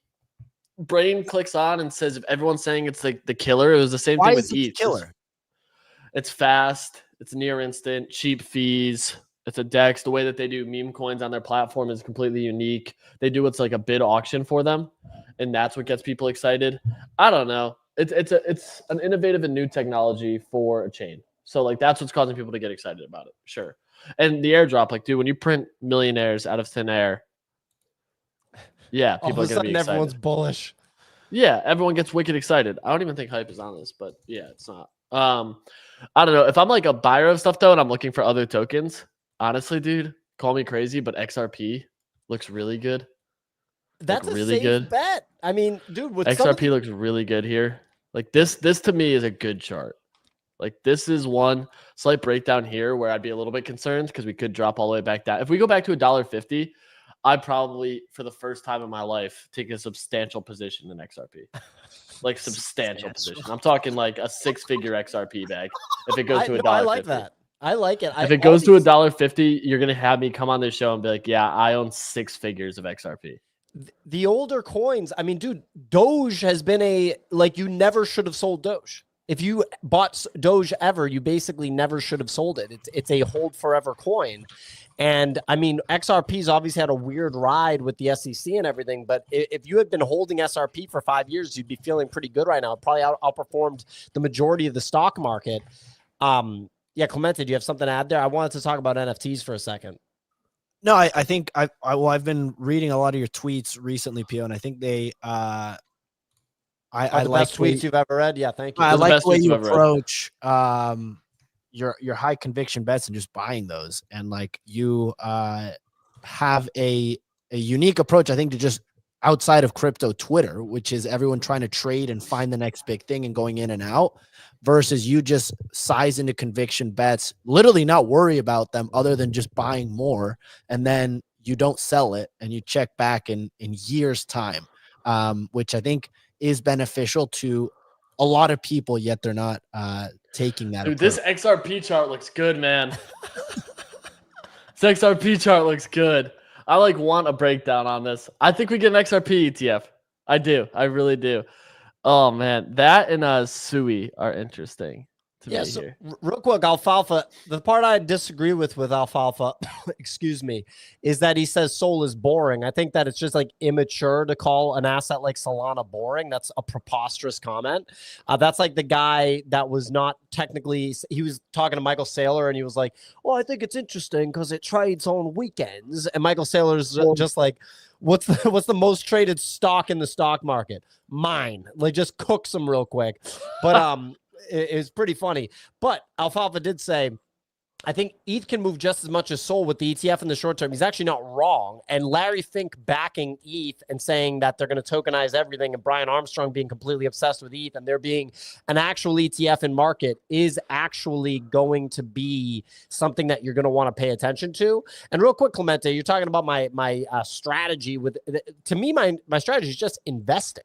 brain clicks on and says, if everyone's saying it's like the killer, it was the same
Why
thing
is
with
it the
ETH.
killer?
It's fast. It's near instant. Cheap fees. It's a DEX. The way that they do meme coins on their platform is completely unique. They do what's like a bid auction for them, and that's what gets people excited. I don't know. It's an innovative and new technology for a chain. So like that's what's causing people to get excited about it. Sure. And the airdrop, like, dude, when you print millionaires out of thin air, yeah, people are gonna be excited.
Everyone's bullish.
Yeah, everyone gets wicked excited. I don't even think hype is on this, but yeah, it's not. I don't know. If I'm like a buyer of stuff though, and I'm looking for other tokens, honestly, dude, call me crazy, but XRP looks really good.
That's a safe bet. I mean, dude, with
XRP looks really good here. Like this to me is a good chart. Like this is one slight breakdown here where I'd be a little bit concerned because we could drop all the way back down. If we go back to $1.50, I'd probably, for the first time in my life, take a substantial position in XRP. Like substantial position. I'm talking like a 6-figure XRP bag. If it goes to $1.50.
I like that. I like it.
If it goes to $1.50, you're gonna have me come on this show and be like, "Yeah, I own 6 figures of XRP."
The older coins, I mean, dude, Doge has been you never should have sold Doge. If you bought Doge ever, you basically never should have sold it. It's a hold forever coin. And I mean, XRP's obviously had a weird ride with the SEC and everything, but if you had been holding SRP for 5 years, you'd be feeling pretty good right now. It probably outperformed the majority of the stock market. Yeah, Clemente, do you have something to add there? I wanted to talk about NFTs for a second.
No, I think I've been reading a lot of your tweets recently, Pio, and I think they
I
like
best tweets you've ever read. Yeah, thank you.
I like the way you approach your high conviction bets and just buying those, and like you have a unique approach, I think, to just outside of crypto Twitter, which is everyone trying to trade and find the next big thing and going in and out, versus you just size into conviction bets, literally not worry about them other than just buying more, and then you don't sell it and you check back in years time, which I think is beneficial to a lot of people, yet they're not taking that.
Dude, this XRP chart looks good, man. This XRP chart looks good. I want a breakdown on this. I think we get an XRP ETF. I do. I really do. Oh man, that and Sui are interesting to me
so
here.
Real quick, Alfalfa. The part I disagree with Alfalfa, excuse me, is that he says Sol is boring. I think that it's just like immature to call an asset like Solana boring. That's a preposterous comment. That's like the guy that was not technically. He was talking to Michael Saylor, and he was like, "Well, I think it's interesting because it trades on weekends." And Michael Saylor's just like, What's the most traded stock in the stock market? Mine. Like, just cook some real quick. But it was pretty funny. But Alfalfa did say, I think ETH can move just as much as Sol with the ETF in the short term. He's actually not wrong. And Larry Fink backing ETH and saying that they're going to tokenize everything, and Brian Armstrong being completely obsessed with ETH and there being an actual ETF in market is actually going to be something that you're going to want to pay attention to. And real quick, Clemente, you're talking about my strategy with, to me, my strategy is just investing.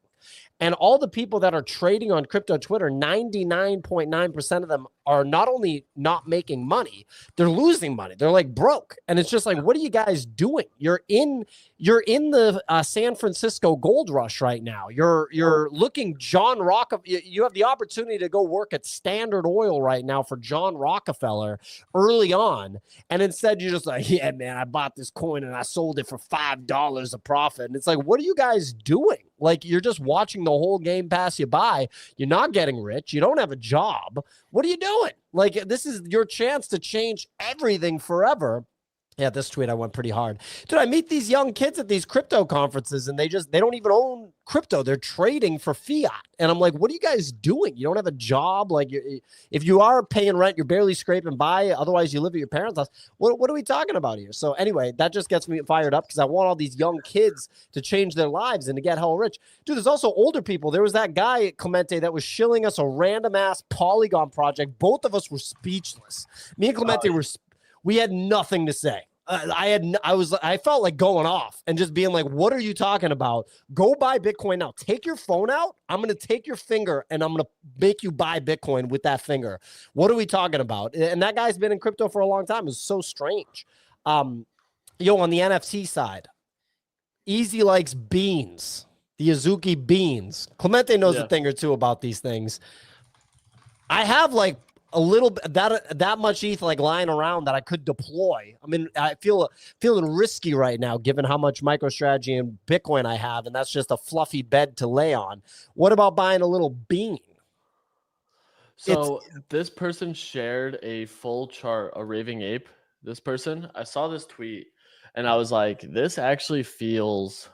And all the people that are trading on crypto Twitter, 99.9% of them are not only not making money, they're losing money. They're like broke. And it's just like, what are you guys doing? You're in the San Francisco gold rush right now. You're looking John Rockefeller. You have the opportunity to go work at Standard Oil right now for John Rockefeller early on. And instead you're just like, yeah, man, I bought this coin and I sold it for $5 a profit. And it's like, what are you guys doing? Like, you're just watching the whole game pass you by. You're not getting rich. You don't have a job. What are you doing? Like, this is your chance to change everything forever. Yeah, this tweet I went pretty hard. Dude, I meet these young kids at these crypto conferences and they don't even own crypto. They're trading for fiat. And I'm like, what are you guys doing? You don't have a job. Like, if you are paying rent, you're barely scraping by. Otherwise, you live at your parents' house. What are we talking about here? So anyway, that just gets me fired up because I want all these young kids to change their lives and to get hell rich. Dude, there's also older people. There was that guy, Clemente, that was shilling us a random-ass Polygon project. Both of us were speechless. Me and Clemente we had nothing to say. I felt like going off and just being like, what are you talking about? Go buy Bitcoin now. Take your phone out. I'm going to take your finger and I'm going to make you buy Bitcoin with that finger. What are we talking about? And that guy's been in crypto for a long time. It's so strange. On the NFT side, Easy likes beans. the Azuki beans. Clemente knows a thing or two about these things. I have like a little bit that much ETH like lying around that I could deploy. I mean, I feeling risky right now given how much MicroStrategy and Bitcoin I have, and that's just a fluffy bed to lay on. What about buying a little bean?
So this person shared a full chart, a raving ape. This person, I saw this tweet and I was like, this actually feels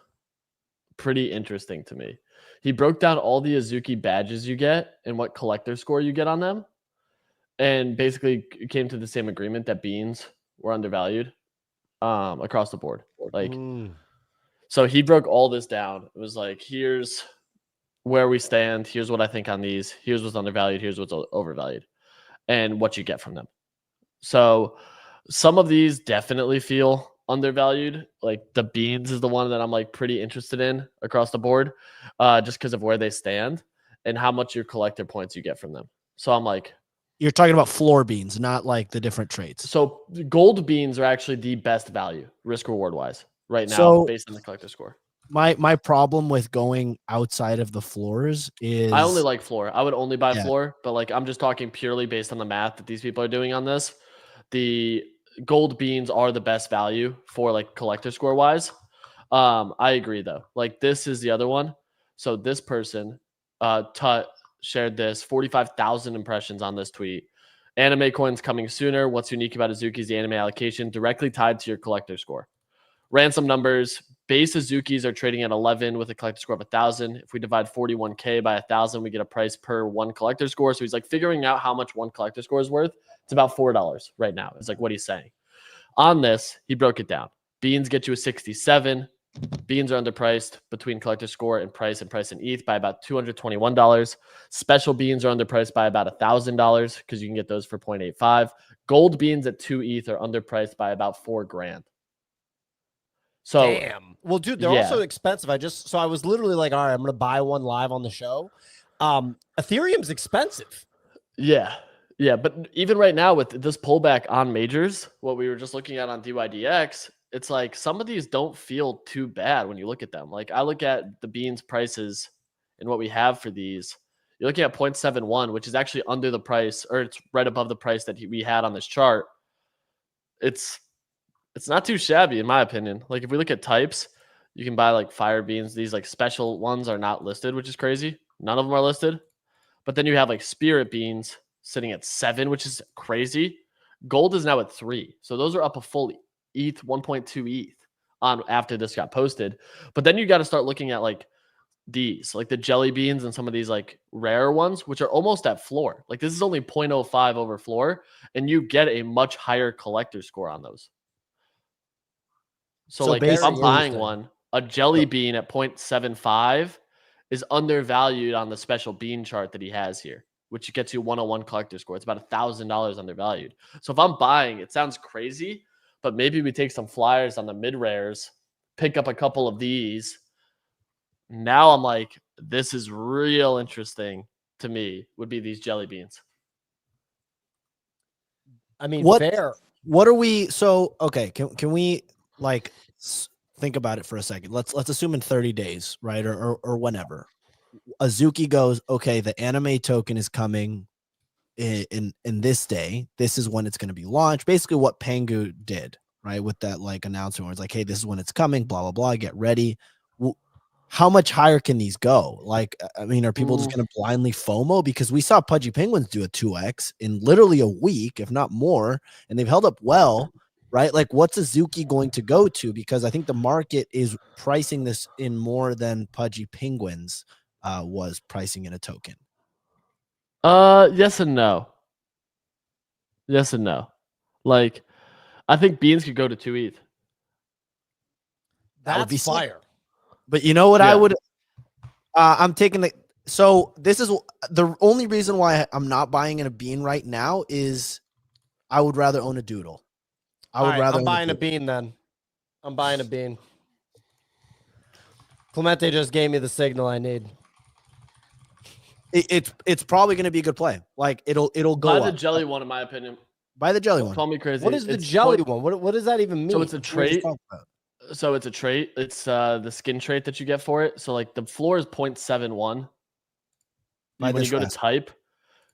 pretty interesting to me. He broke down all the Azuki badges you get and what collector score you get on them. And basically came to the same agreement that beans were undervalued across the board. Like, so he broke all this down. It was like, here's where we stand. Here's what I think on these. Here's what's undervalued. Here's what's overvalued and what you get from them. So some of these definitely feel undervalued. Like the beans is the one that I'm like pretty interested in across the board, just because of where they stand and how much your collector points you get from them. So I'm like,
you're talking about floor beans, not like the different trades.
So gold beans are actually the best value risk reward wise right now, based on the collector score.
My problem with going outside of the floors is
I only like floor. I would only buy floor, but like I'm just talking purely based on the math that these people are doing on this. The gold beans are the best value for like collector score wise. I agree though. Like this is the other one. So this person, Tut, shared this 45,000 impressions on this tweet. Anime coins coming sooner. What's unique about Azuki is the anime allocation directly tied to your collector score. Ransom numbers. Base Azukis are trading at 11 with a collector score of 1,000. If we divide 41K by 1,000, we get a price per one collector score. So he's like figuring out how much one collector score is worth. It's about $4 right now. It's like what he's saying. On this, he broke it down. Beans get you a 67. Beans are underpriced between collector score and price in ETH by about $221. Special beans are underpriced by about $1,000 because you can get those for 0.85. Gold beans at 2 ETH are underpriced by about $4,000. So
damn. Well, dude, they're also expensive. I was literally like, all right, I'm gonna buy one live on the show. Ethereum's expensive.
Yeah. But even right now with this pullback on majors, what we were just looking at on DYDX, it's like some of these don't feel too bad when you look at them. Like I look at the beans prices and what we have for these. You're looking at 0.71, which is actually under the price, or it's right above the price that we had on this chart. It's not too shabby in my opinion. Like if we look at types, you can buy like fire beans. These like special ones are not listed, which is crazy. None of them are listed. But then you have like spirit beans sitting at 7, which is crazy. Gold is now at 3. So those are up a full ETH, 1.2 ETH on after this got posted. But then you got to start looking at like these, like the jelly beans and some of these like rare ones, which are almost at floor. Like this is only 0.05 over floor, and you get a much higher collector score on those. So like if I'm buying one, a jelly bean at 0.75 is undervalued on the special bean chart that he has here, which gets you 101 collector score. It's about $1,000 undervalued. So if I'm buying, it sounds crazy, but maybe we take some flyers on the mid rares, pick up a couple of these. Now I'm like, this is real interesting to me, would be these jelly beans.
I mean, fair.
What are we? So, okay. Can we like think about it for a second? Let's assume in 30 days, right? Or whenever Azuki goes, okay, the anime token is coming in this day. This is when it's going to be launched. Basically what Pengu did, right? With that like announcement where it's like, hey, this is when it's coming, blah, blah, blah, get ready. How much higher can these go? Like, I mean, are people just going to blindly FOMO? Because we saw Pudgy Penguins do a 2x in literally a week, if not more, and they've held up well, right? Like, what's Azuki going to go to? Because I think the market is pricing this in more than Pudgy Penguins was pricing in a token.
Yes and no. Yes and no. Like, I think beans could go to 2 ETH.
That would be fire.
But you know what I would I'm taking the so this is the only reason why I'm not buying in a bean right now is I would rather own a doodle.
I'm buying a bean then. I'm buying a bean. Clemente just gave me the signal I need.
It's probably going to be a good play. Like it'll go
buy the jelly one, in my opinion.
Buy the jelly one.
Call me crazy.
What is the jelly one? What does that even mean?
So it's a trait. So it's a trait. It's the skin trait that you get for it. So like the floor is 0.71. When you go to type,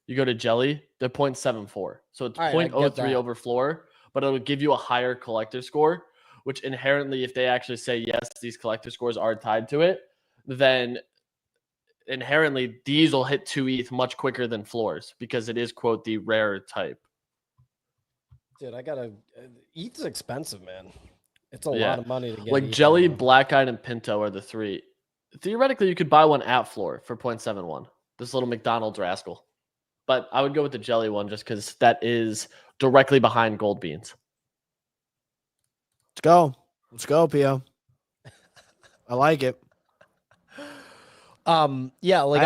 you go to jelly, they're 0.74. So it's 0.03 over floor, but it'll give you a higher collector score, which inherently, if they actually say, yes, these collector scores are tied to it, then inherently these will hit 2 ETH much quicker than floors because it is, quote, the rare type.
Dude, ETH's expensive, man. It's a lot of money to get.
Like jelly, black-eyed, and pinto are the three. Theoretically, you could buy one at floor for 0.71. This little McDonald's rascal. But I would go with the jelly one just because that is directly behind gold beans.
Let's go, Pio. I like it.
Yeah, like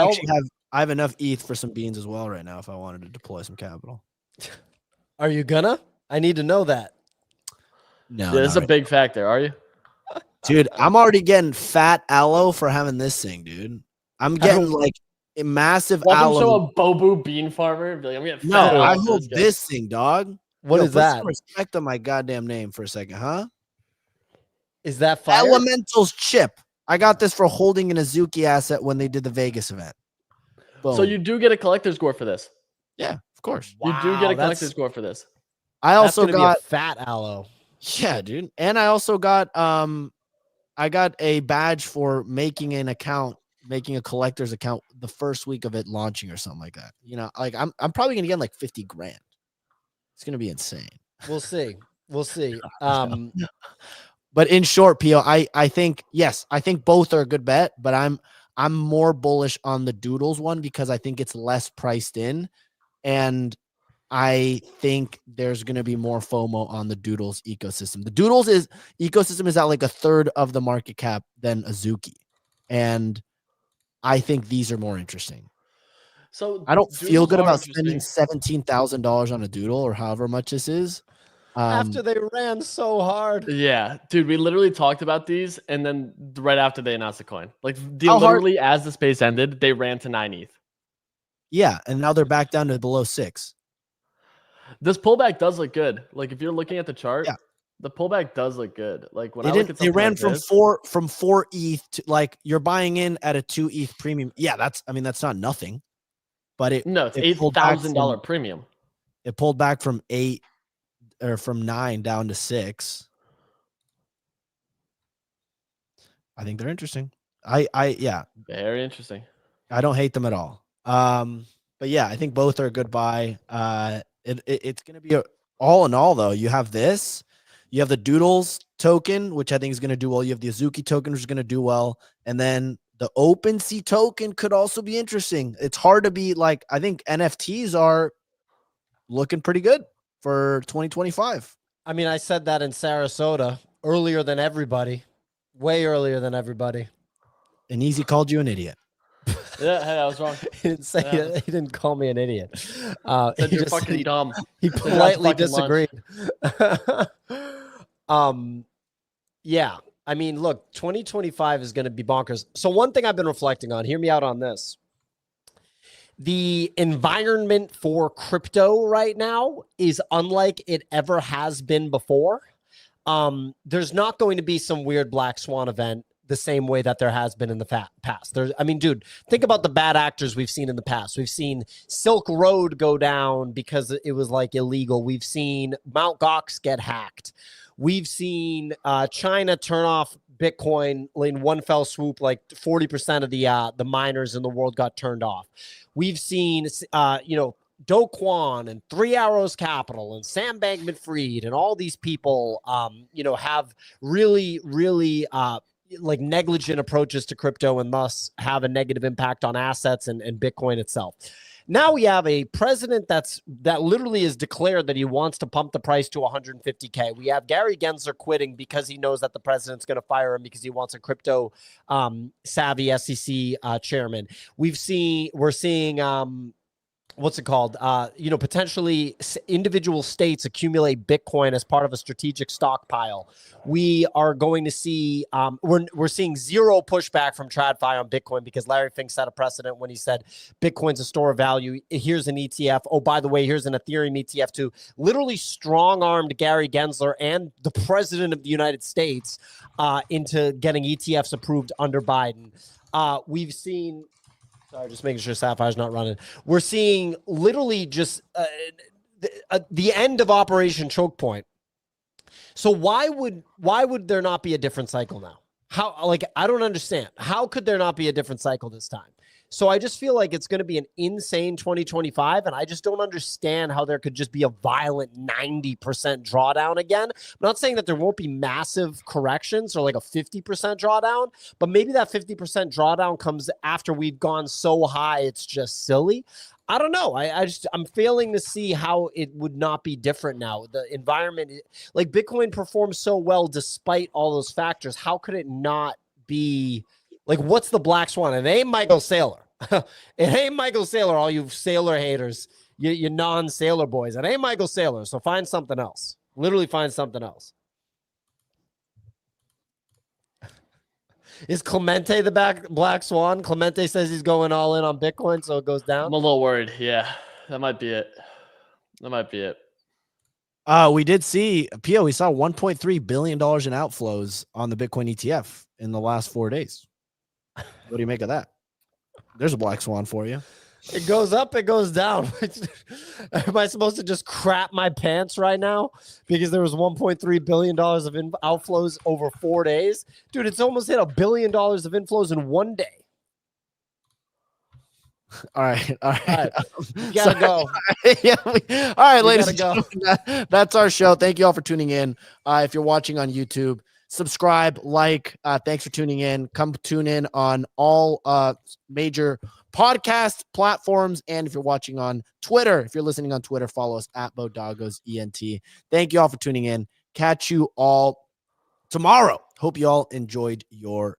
I have enough ETH for some beans as well right now if I wanted to deploy some capital.
Are you gonna? I need to know that.
No,
yeah, this is a big factor. Are you?
Dude, I'm already getting fat aloe for having this thing, dude. I'm getting like a massive
Welcome
aloe.
to a Bobu bean farmer. Like, I'm getting
no, I hope this thing, dog.
What is that?
Put some respect on my goddamn name for a second, huh?
Is that fire?
Elemental's chip. I got this for holding an Azuki asset when they did the Vegas event.
Boom. So you do get a collector's score for this?
Yeah, of course.
Wow, you do get a collector's score for this.
I also got
fat aloe.
Yeah, dude. And I also got I got a badge for making an account, making a collector's account the first week of it launching or something like that. You know, like I'm probably gonna get like 50 grand. It's gonna be insane.
We'll see. We'll see.
But in short, Pio, I think yes, I think both are a good bet, but I'm more bullish on the Doodles one because I think it's less priced in, and I think there's going to be more FOMO on the Doodles ecosystem. The Doodles ecosystem is at like a third of the market cap than Azuki, and I think these are more interesting.
So
I don't feel good about spending $17,000 on a Doodle or however much this is.
After they ran so hard.
Yeah, dude, we literally talked about these, and then right after they announced the coin, like literally as the space ended, they ran to 9 ETH.
Yeah, and now they're back down to below 6.
This pullback does look good. Like if you're looking at the chart, the pullback does look good. Like when
they ran from 4 ETH to like you're buying in at a 2 ETH premium. Yeah, that's not nothing, but it's
$8,000 premium.
It pulled back from 8 or from 9 down to 6. I think they're interesting. Yeah,
very interesting.
I don't hate them at all. But yeah, I think both are a good buy. It's going to be all in all though. You have this, you have the Doodles token, which I think is going to do well. You have the Azuki token, which is going to do well, and then the OpenSea token could also be interesting. It's hard to be like. I think NFTs are looking pretty good for 2025.
I mean, I said that in Sarasota earlier than everybody, way earlier than everybody.
And Easy called you an idiot.
Yeah, hey, I was wrong.
He didn't say he didn't call me an idiot.
Said you're fucking dumb.
He politely disagreed. Yeah. I mean, look, 2025 is going to be bonkers. So one thing I've been reflecting on, hear me out on this. The environment for crypto right now is unlike it ever has been before. There's not going to be some weird black swan event the same way that there has been in the past. I mean, dude, think about the bad actors we've seen in the past. We've seen Silk Road go down because it was like illegal. We've seen Mt. Gox get hacked. We've seen China turn off Bitcoin in one fell swoop. Like 40% of the miners in the world got turned off. We've seen, Do Kwon and Three Arrows Capital and Sam Bankman-Fried and all these people, have really, really like negligent approaches to crypto and thus have a negative impact on assets and Bitcoin itself. Now we have a president that literally has declared that he wants to pump the price to 150K. We have Gary Gensler quitting because he knows that the president's going to fire him because he wants a crypto savvy SEC chairman. We're seeing what's it called? Potentially individual states accumulate Bitcoin as part of a strategic stockpile. We are going to see, we're seeing zero pushback from TradFi on Bitcoin because Larry Fink set a precedent when he said Bitcoin's a store of value. Here's an ETF. Oh, by the way, here's an Ethereum ETF too. Literally strong-armed Gary Gensler and the president of the United States into getting ETFs approved under Biden. We've seen... Sorry, just making sure Sapphire's not running. We're seeing literally just the end of Operation Choke Point. So why would there not be a different cycle now? I don't understand. How could there not be a different cycle this time? So I just feel like it's going to be an insane 2025, and I just don't understand how there could just be a violent 90% drawdown again. I'm not saying that there won't be massive corrections or like a 50% drawdown, but maybe that 50% drawdown comes after we've gone so high it's just silly. I don't know. I'm failing to see how it would not be different now. The environment, like Bitcoin performs so well despite all those factors. How could it not be? Like, what's the black swan? It ain't Michael Saylor. It ain't Michael Saylor, all you Saylor haters, you non-Saylor boys. It ain't Michael Saylor, so find something else. Literally find something else. Is Clemente the black swan? Clemente says he's going all in on Bitcoin, so it goes down.
I'm a little worried. Yeah, that might be it. That might be it.
We did see, Pio, we saw $1.3 billion in outflows on the Bitcoin ETF in the last 4 days. What do you make of that? There's a black swan for you.
It goes up, it goes down. Am I supposed to just crap my pants right now because there was $1.3 billion of outflows over 4 days? Dude, it's almost hit $1 billion of inflows in 1 day.
All right.
You gotta go.
All right, ladies and gentlemen, that's our show. Thank you all for tuning in. If you're watching on YouTube, subscribe, like. Thanks for tuning in. Come tune in on all major podcast platforms. And if you're watching on Twitter, if you're listening on Twitter, follow us at Bodagos ENT. Thank you all for tuning in. Catch you all tomorrow. Hope you all enjoyed your